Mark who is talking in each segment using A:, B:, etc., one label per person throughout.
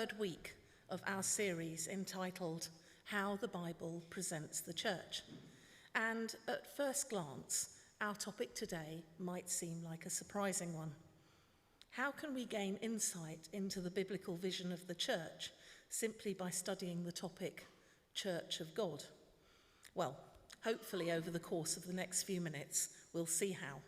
A: third week of our series entitled How the Bible Presents the Church. And at first glance, our topic today might seem like a surprising one. How can we gain insight into the biblical vision of the church simply by studying the topic Church of God? Well, hopefully over the course of the next few minutes, we'll see how.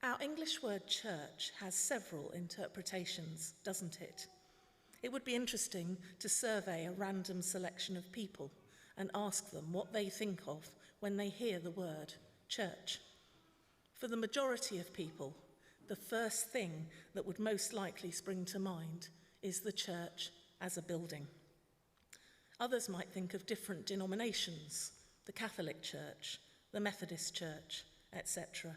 A: Our English word church has several interpretations, doesn't it? It would be interesting to survey a random selection of people and ask them what they think of when they hear the word church. For the majority of people, the first thing that would most likely spring to mind is the church as a building. Others might think of different denominations, the Catholic Church, the Methodist Church, etc.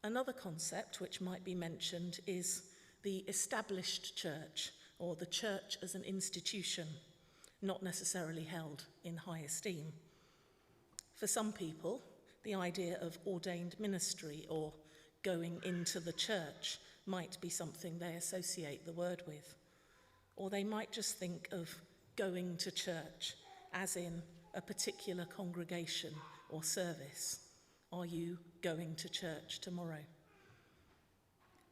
A: Another concept which might be mentioned is the established church, or the church as an institution, not necessarily held in high esteem. For some people, the idea of ordained ministry or going into the church might be something they associate the word with. Or they might just think of going to church as in a particular congregation or service. Are you going to church tomorrow?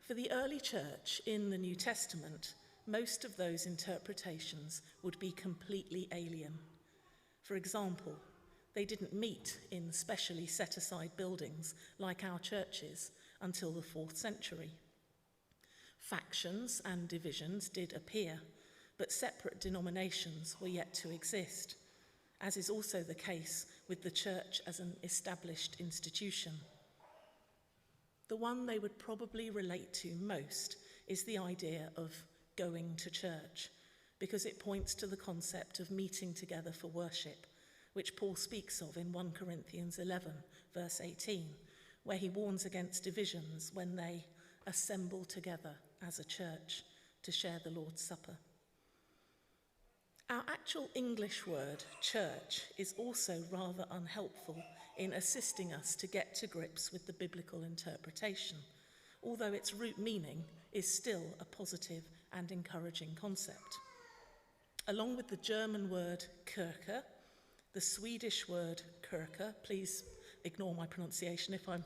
A: For the early church in the New Testament, most of those interpretations would be completely alien. For example, they didn't meet in specially set-aside buildings like our churches until the 4th century. Factions and divisions did appear, but separate denominations were yet to exist, as is also the case with the church as an established institution. The one they would probably relate to most is the idea of going to church, because it points to the concept of meeting together for worship, which Paul speaks of in 1 Corinthians 11, verse 18, where he warns against divisions when they assemble together as a church to share the Lord's Supper. Our actual English word, church, is also rather unhelpful in assisting us to get to grips with the biblical interpretation, although its root meaning is still a positive and encouraging concept. Along with the German word Kirche, the Swedish word Kyrka, please ignore my pronunciation if I'm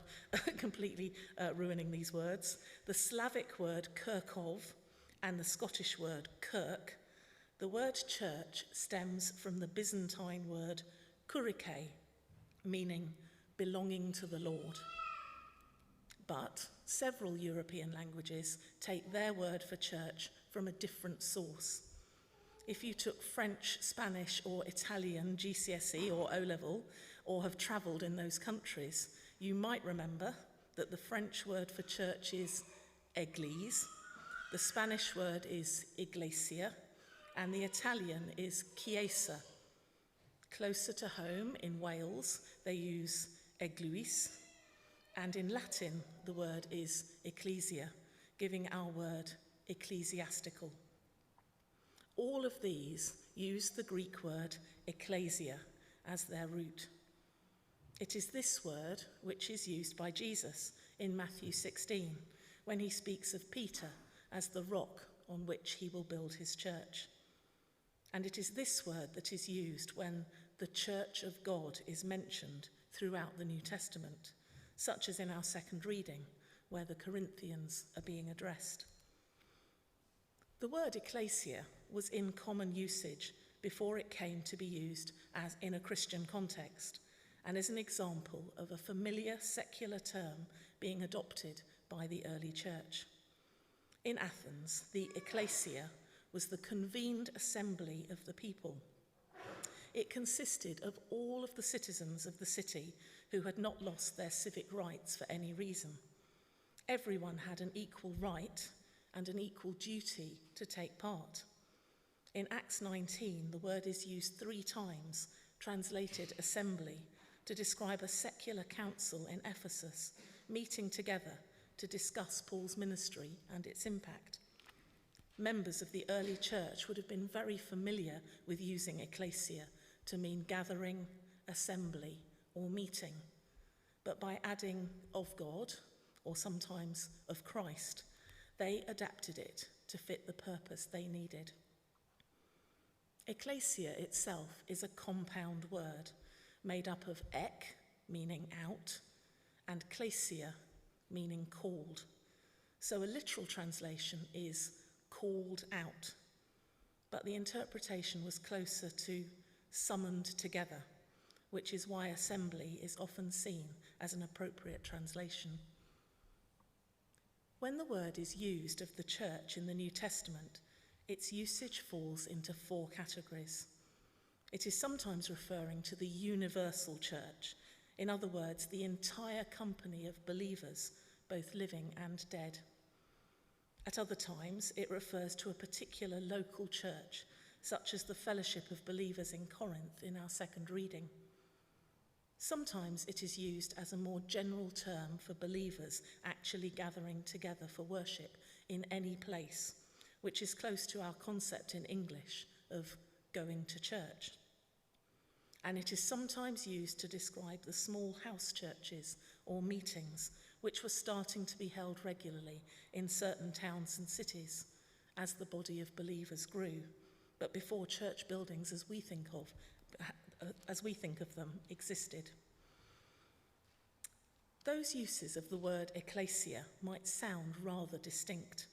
A: completely ruining these words, the Slavic word Kirkov, and the Scottish word Kirk, the word church stems from the Byzantine word kurike, meaning belonging to the Lord. But several European languages take their word for church from a different source. If you took French, Spanish, or Italian GCSE or O-level, or have travelled in those countries, you might remember that the French word for church is église, the Spanish word is iglesia, and the Italian is chiesa. Closer to home in Wales, they use eglwys, and in Latin, the word is ecclesia, giving our word ecclesiastical. All of these use the Greek word ecclesia as their root. It is this word which is used by Jesus in Matthew 16, when he speaks of Peter as the rock on which he will build his church. And it is this word that is used when the Church of God is mentioned throughout the New Testament, such as in our second reading, where the Corinthians are being addressed. The word ecclesia was in common usage before it came to be used as in a Christian context, and is an example of a familiar secular term being adopted by the early church. In Athens, the ecclesia was the convened assembly of the people. It consisted of all of the citizens of the city who had not lost their civic rights for any reason. Everyone had an equal right and an equal duty to take part. In Acts 19, the word is used 3 times, translated assembly, to describe a secular council in Ephesus meeting together to discuss Paul's ministry and its impact. Members of the early church would have been very familiar with using ecclesia to mean gathering, assembly, or meeting. But by adding of God, or sometimes of Christ, they adapted it to fit the purpose they needed. Ecclesia itself is a compound word made up of ek, meaning out, and klesia, meaning called. So a literal translation is called out, but the interpretation was closer to summoned together, which is why assembly is often seen as an appropriate translation. When the word is used of the church in the New Testament, its usage falls into 4 categories. It is sometimes referring to the universal church, in other words, the entire company of believers, both living and dead. At other times, it refers to a particular local church, such as the fellowship of believers in Corinth in our second reading. Sometimes it is used as a more general term for believers actually gathering together for worship in any place, which is close to our concept in English of going to church. And it is sometimes used to describe the small house churches or meetings which were starting to be held regularly in certain towns and cities as the body of believers grew, but before church buildings as we think of them existed. Those uses of the word ecclesia might sound rather distinct,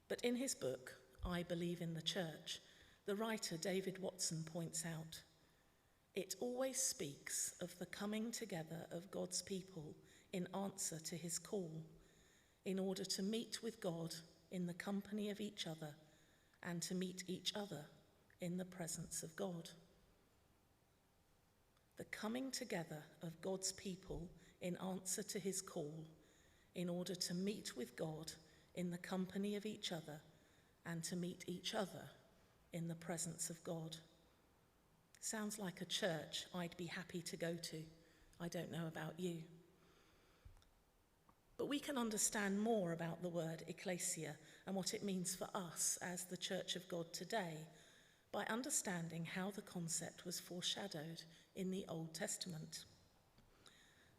A: but in his book, I Believe in the Church, the writer David Watson points out, it always speaks of the coming together of God's people in answer to his call, in order to meet with God in the company of each other and to meet each other in the presence of God. The coming together of God's people in answer to his call, in order to meet with God in the company of each other and to meet each other in the presence of God. Sounds like a church I'd be happy to go to. I don't know about you. But we can understand more about the word ecclesia and what it means for us as the Church of God today by understanding how the concept was foreshadowed in the Old Testament.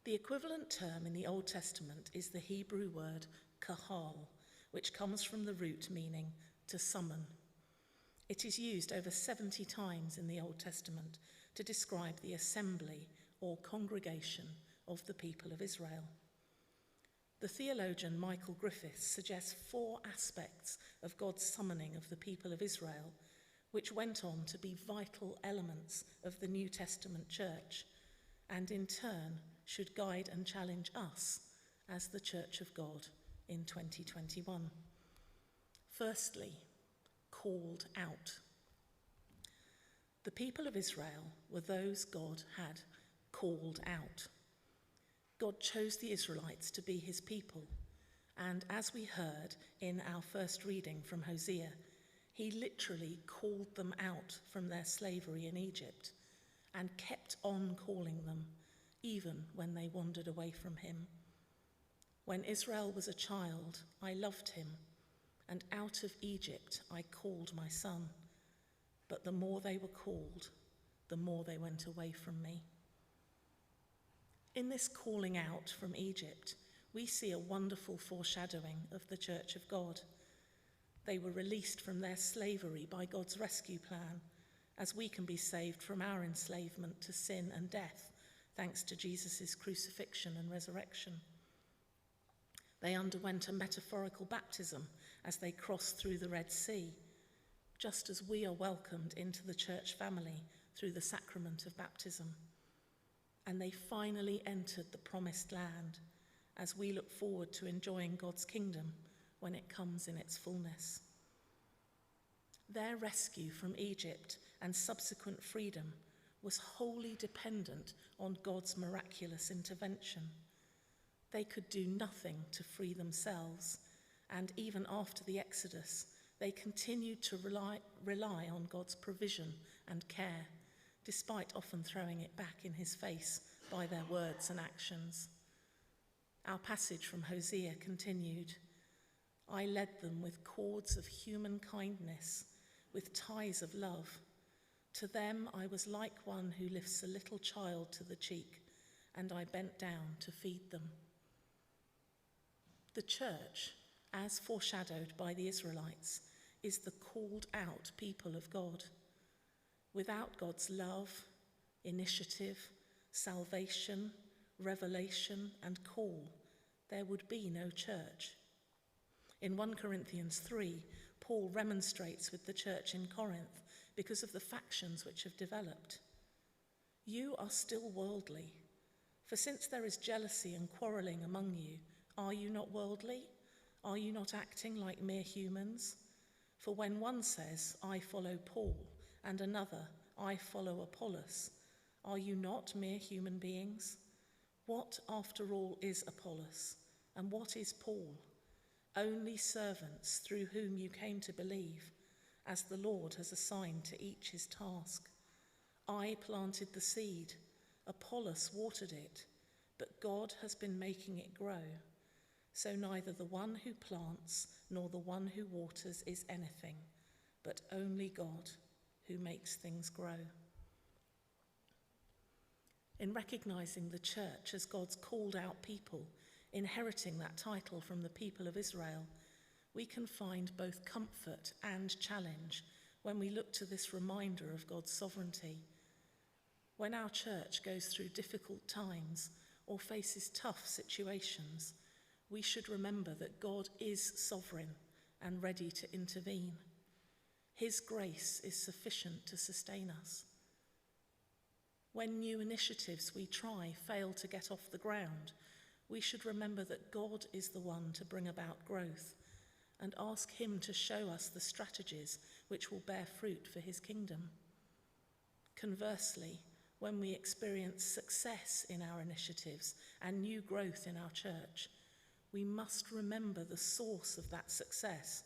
A: The equivalent term in the Old Testament is the Hebrew word kahal, which comes from the root meaning to summon. It is used over 70 times in the Old Testament to describe the assembly or congregation of the people of Israel. The theologian Michael Griffiths suggests 4 aspects of God's summoning of the people of Israel, which went on to be vital elements of the New Testament church, and in turn should guide and challenge us as the Church of God in 2021. Firstly, called out. The people of Israel were those God had called out. God chose the Israelites to be his people, and as we heard in our first reading from Hosea, he literally called them out from their slavery in Egypt and kept on calling them even when they wandered away from him. When Israel was a child, I loved him, and out of Egypt I called my son. But the more they were called, the more they went away from me. In this calling out from Egypt, we see a wonderful foreshadowing of the Church of God. They were released from their slavery by God's rescue plan, as we can be saved from our enslavement to sin and death, thanks to Jesus' crucifixion and resurrection. They underwent a metaphorical baptism as they crossed through the Red Sea, just as we are welcomed into the church family through the sacrament of baptism. And they finally entered the promised land as we look forward to enjoying God's kingdom when it comes in its fullness. Their rescue from Egypt and subsequent freedom was wholly dependent on God's miraculous intervention. They could do nothing to free themselves, and even after the Exodus, they continued to rely on God's provision and care, despite often throwing it back in his face by their words and actions. Our passage from Hosea continued, I led them with cords of human kindness, with ties of love. To them I was like one who lifts a little child to the cheek, and I bent down to feed them. The church, as foreshadowed by the Israelites, is the called out people of God. Without God's love, initiative, salvation, revelation, and call, there would be no church. In 1 Corinthians 3, Paul remonstrates with the church in Corinth because of the factions which have developed. You are still worldly, for since there is jealousy and quarrelling among you, are you not worldly? Are you not acting like mere humans? For when one says, I follow Paul, and another, I follow Apollos, are you not mere human beings? What, after all, is Apollos, and what is Paul? Only servants through whom you came to believe, as the Lord has assigned to each his task. I planted the seed, Apollos watered it, but God has been making it grow. So neither the one who plants nor the one who waters is anything, but only God who makes things grow. In recognizing the church as God's called out people, inheriting that title from the people of Israel, we can find both comfort and challenge when we look to this reminder of God's sovereignty. When our church goes through difficult times or faces tough situations, we should remember that God is sovereign and ready to intervene. His grace is sufficient to sustain us. When new initiatives we try fail to get off the ground, we should remember that God is the one to bring about growth and ask him to show us the strategies which will bear fruit for his kingdom. Conversely, when we experience success in our initiatives and new growth in our church, we must remember the source of that success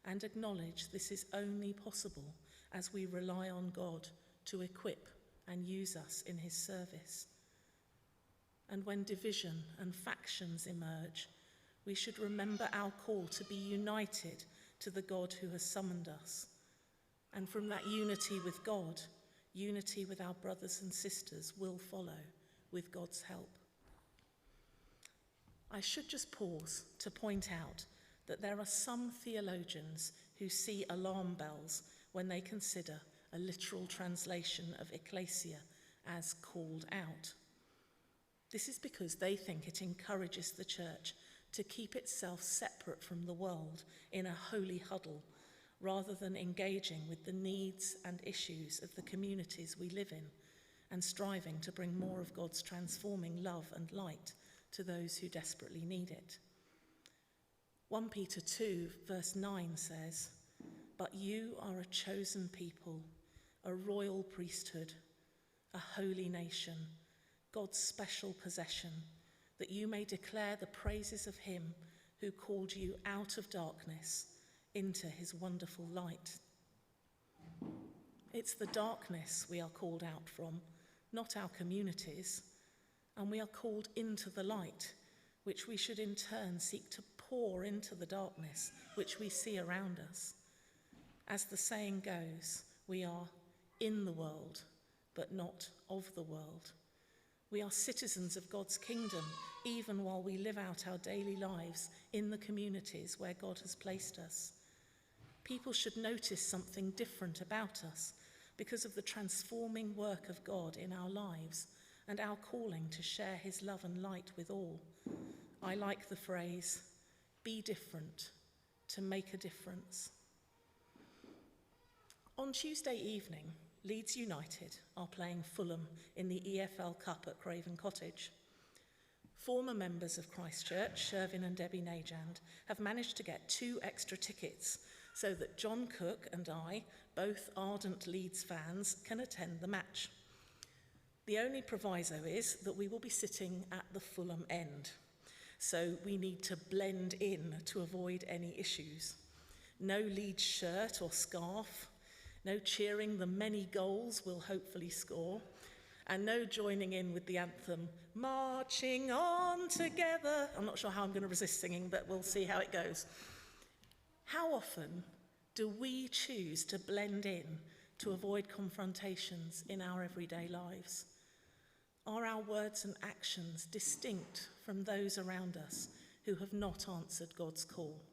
A: and acknowledge this is only possible as we rely on God to equip and use us in his service. And when division and factions emerge, we should remember our call to be united to the God who has summoned us. And from that unity with God, unity with our brothers and sisters will follow with God's help. I should just pause to point out that there are some theologians who see alarm bells when they consider a literal translation of ecclesia as called out. This is because they think it encourages the church to keep itself separate from the world in a holy huddle, rather than engaging with the needs and issues of the communities we live in and striving to bring more of God's transforming love and light to those who desperately need it. 1 Peter 2 verse 9 says, "But you are a chosen people, a royal priesthood, a holy nation, God's special possession, that you may declare the praises of him who called you out of darkness into his wonderful light." It's the darkness we are called out from, not our communities, and we are called into the light, which we should in turn seek to pour into the darkness which we see around us. As the saying goes, we are in the world, but not of the world. We are citizens of God's kingdom, even while we live out our daily lives in the communities where God has placed us. People should notice something different about us because of the transforming work of God in our lives and our calling to share his love and light with all. I like the phrase, "Be different to make a difference." On Tuesday evening, Leeds United are playing Fulham in the EFL Cup at Craven Cottage. Former members of Christchurch, Shervin and Debbie Najand, have managed to get 2 extra tickets so that John Cook and I, both ardent Leeds fans, can attend the match. The only proviso is that we will be sitting at the Fulham end, so we need to blend in to avoid any issues. No Leeds shirt or scarf, no cheering the many goals we'll hopefully score, and no joining in with the anthem, "Marching on together." I'm not sure how I'm going to resist singing, but we'll see how it goes. How often do we choose to blend in to avoid confrontations in our everyday lives? Are our words and actions distinct from those around us who have not answered God's call?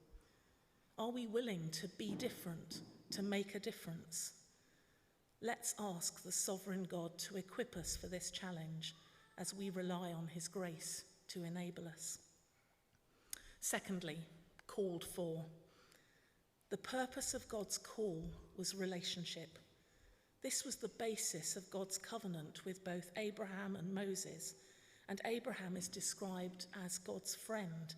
A: Are we willing to be different, to make a difference? Let's ask the sovereign God to equip us for this challenge as we rely on his grace to enable us. Secondly, called for. The purpose of God's call was relationship. This was the basis of God's covenant with both Abraham and Moses, and Abraham is described as God's friend.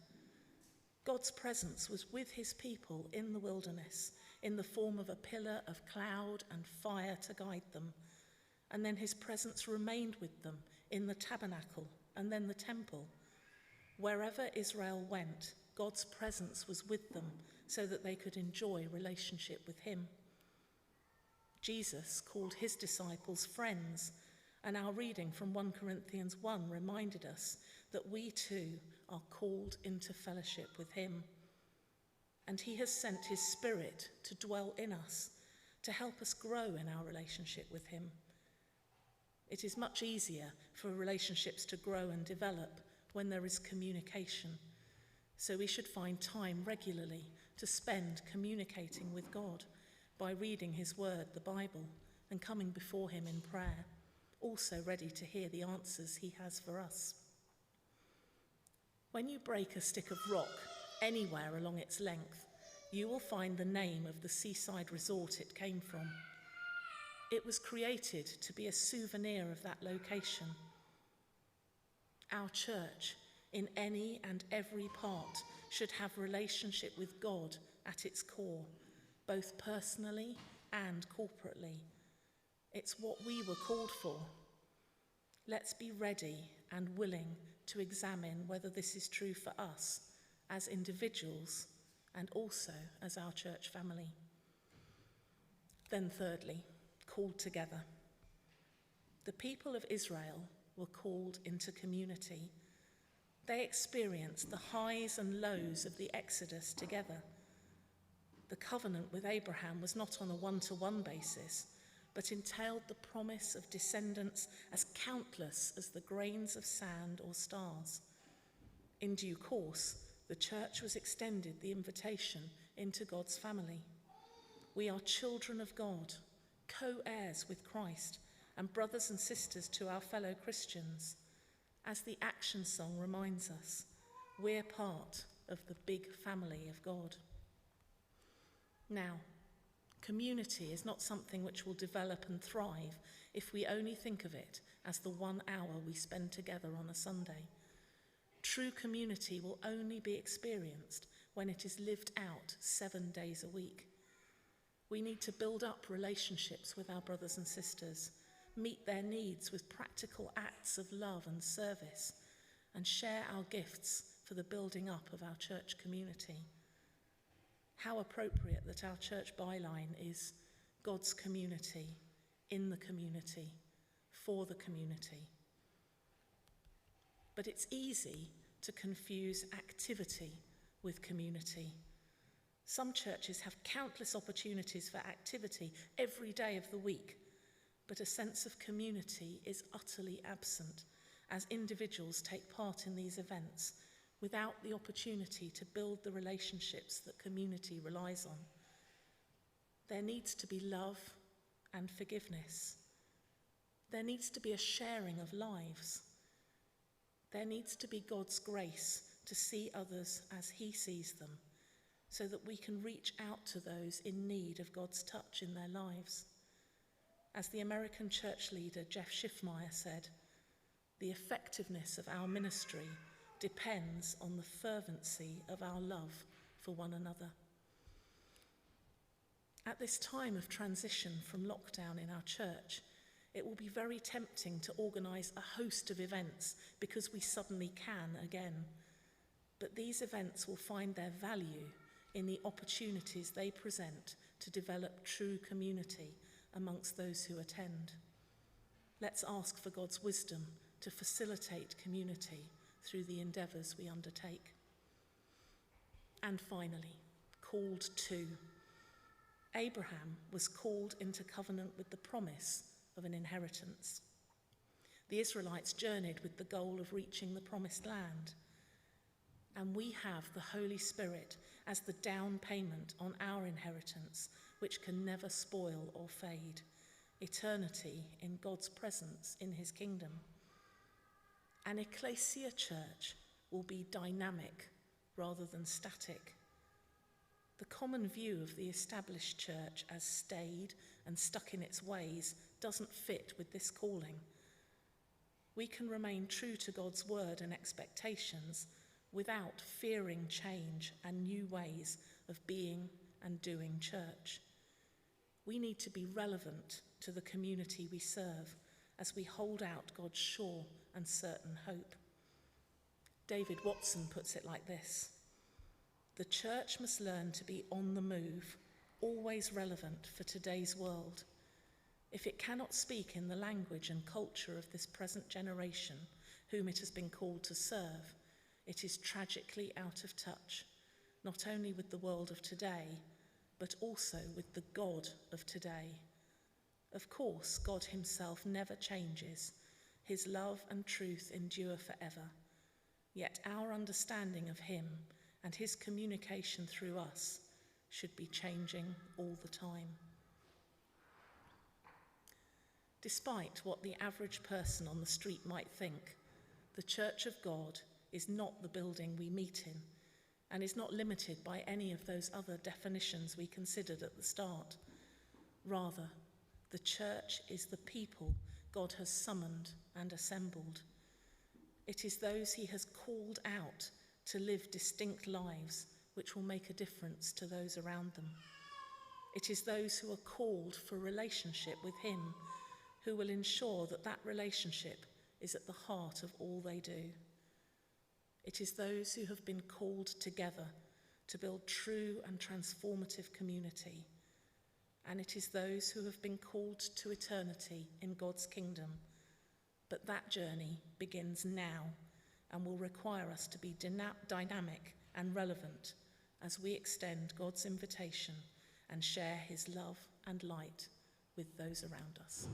A: God's presence was with his people in the wilderness in the form of a pillar of cloud and fire to guide them, and then his presence remained with them in the tabernacle and then the temple. Wherever Israel went, God's presence was with them so that they could enjoy relationship with him. Jesus called his disciples friends, and our reading from 1 Corinthians 1 reminded us that we too are called into fellowship with him. And he has sent his Spirit to dwell in us, to help us grow in our relationship with him. It is much easier for relationships to grow and develop when there is communication. So we should find time regularly to spend communicating with God by reading his word, the Bible, and coming before him in prayer, also ready to hear the answers he has for us. When you break a stick of rock anywhere along its length, you will find the name of the seaside resort it came from. It was created to be a souvenir of that location. Our church, in any and every part, should have relationship with God at its core, both personally and corporately. It's what we were called for. Let's be ready and willing to examine whether this is true for us as individuals and also as our church family. Then thirdly, called together. The people of Israel were called into community. They experienced the highs and lows of the Exodus together. The covenant with Abraham was not on a one-to-one basis, but entailed the promise of descendants as countless as the grains of sand or stars. In due course, the church was extended the invitation into God's family. We are children of God, co-heirs with Christ, and brothers and sisters to our fellow Christians. As the action song reminds us, we're part of the big family of God. Now, community is not something which will develop and thrive if we only think of it as the 1 hour we spend together on a Sunday. True community will only be experienced when it is lived out 7 days a week. We need to build up relationships with our brothers and sisters, meet their needs with practical acts of love and service, and share our gifts for the building up of our church community. How appropriate that our church byline is God's community, in the community, for the community. But it's easy to confuse activity with community. Some churches have countless opportunities for activity every day of the week, but a sense of community is utterly absent as individuals take part in these events without the opportunity to build the relationships that community relies on. There needs to be love and forgiveness. There needs to be a sharing of lives. There needs to be God's grace to see others as he sees them, so that we can reach out to those in need of God's touch in their lives. As the American church leader Jeff Schiffmeyer said, the effectiveness of our ministry depends on the fervency of our love for one another. At this time of transition from lockdown in our church, it will be very tempting to organise a host of events because we suddenly can again. But these events will find their value in the opportunities they present to develop true community amongst those who attend. Let's ask for God's wisdom to facilitate community through the endeavours we undertake. And finally, called to. Abraham was called into covenant with the promise of an inheritance. The Israelites journeyed with the goal of reaching the promised land. And we have the Holy Spirit as the down payment on our inheritance, which can never spoil or fade. Eternity in God's presence in his kingdom. An ecclesia church will be dynamic rather than static. The common view of the established church as staid and stuck in its ways doesn't fit with this calling. We can remain true to God's word and expectations without fearing change and new ways of being and doing church. We need to be relevant to the community we serve as we hold out God's sure and certain hope. David Watson puts it like this: the church must learn to be on the move, always relevant for today's world. If it cannot speak in the language and culture of this present generation, whom it has been called to serve, it is tragically out of touch, not only with the world of today, but also with the God of today. Of course, God himself never changes. His love and truth endure forever. Yet our understanding of him and his communication through us should be changing all the time. Despite what the average person on the street might think, the Church of God is not the building we meet in, and is not limited by any of those other definitions we considered at the start. Rather, the church is the people God has summoned and assembled. It is those he has called out to live distinct lives which will make a difference to those around them. It is those who are called for relationship with him who will ensure that that relationship is at the heart of all they do. It is those who have been called together to build true and transformative community. And it is those who have been called to eternity in God's kingdom. But that journey begins now and will require us to be dynamic and relevant as we extend God's invitation and share his love and light with those around us.